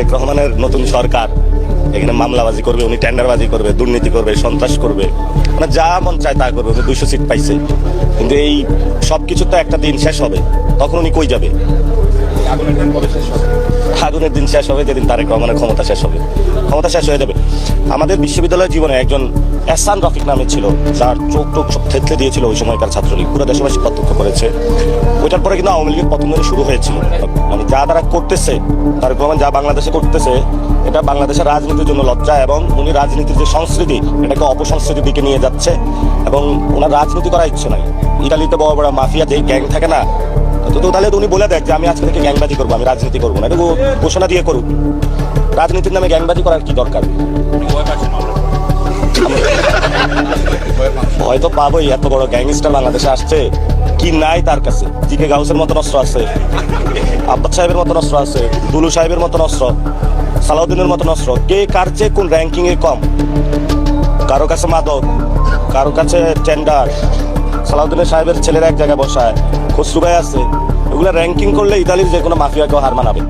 তারেক রহমানের নতুন সরকার এখানে মামলাবাজি করবে, উনি টেন্ডারবাজি করবে, দুর্নীতি করবে, সন্ত্রাস করবে, মানে যা মন চায় তা করবে। উনি 200 সিট পাইছে, কিন্তু এই সবকিছু তো একটা দিন শেষ হবে, তখন উনি কই যাবে? আগুনের দিন শেষ হবে যেদিন তারেক রহমানের ক্ষমতা শেষ হবে, ক্ষমতা শেষ হয়ে যাবে। আমাদের বিশ্ববিদ্যালয় জীবনে একজন এহসান রফিক নামে ছিল, যার চোখ টোক সব থেতলে দিয়েছিল ওই সময়কার ছাত্রলীগ, পুরো দেশবাসী প্রত্যক্ষ করেছে। ওইটার পরে কিন্তু আওয়ামী লীগের পতন শুরু হয়েছিল। মানে যা তারা করতেছে, তারেক রহমান যা বাংলাদেশে করতেছে, এটা বাংলাদেশের রাজনীতির জন্য লজ্জা, এবং উনি রাজনীতির যে সংস্কৃতি এটাকে অপসংস্কৃতির দিকে নিয়ে যাচ্ছে, এবং ওনার রাজনীতি করার ইচ্ছে নাই। ইটালিতে বড় বড় মাফিয়া যে গ্যাং থাকে না, তো তাহলে উনি বলে দেখ যে আমি আজকে থেকে গ্যাংবাজি করবো, আমি রাজনীতি করবো না, এটা ঘোষণা দিয়ে করুক। রাজনীতির নামে গ্যাংবাজি করার কি দরকার? হয়তো পাবোই, এত বড় গ্যাংস্টার বাংলাদেশে আসছে, কি নাই তার কাছে? জিকে গাউসের মতন অস্ত্র আছে, আব্বাস সাহেবের মতন অস্ত্র আছে, দুলু সাহেবের মতন অস্ত্র, সালাউদ্দিনের মতন অস্ত্র। কে কার চেয়ে কোন র্যাঙ্কিং এ কম? কারো কাছে মাদক, কারো কাছে টেন্ডার, সালাউদ্দিনের সাহেবের ছেলেরা এক জায়গায় বসায়, খসরু ভাই আছে। এগুলো র্যাঙ্কিং করলে ইতালির যে কোনো মাফিয়াকেও হার মানাবে।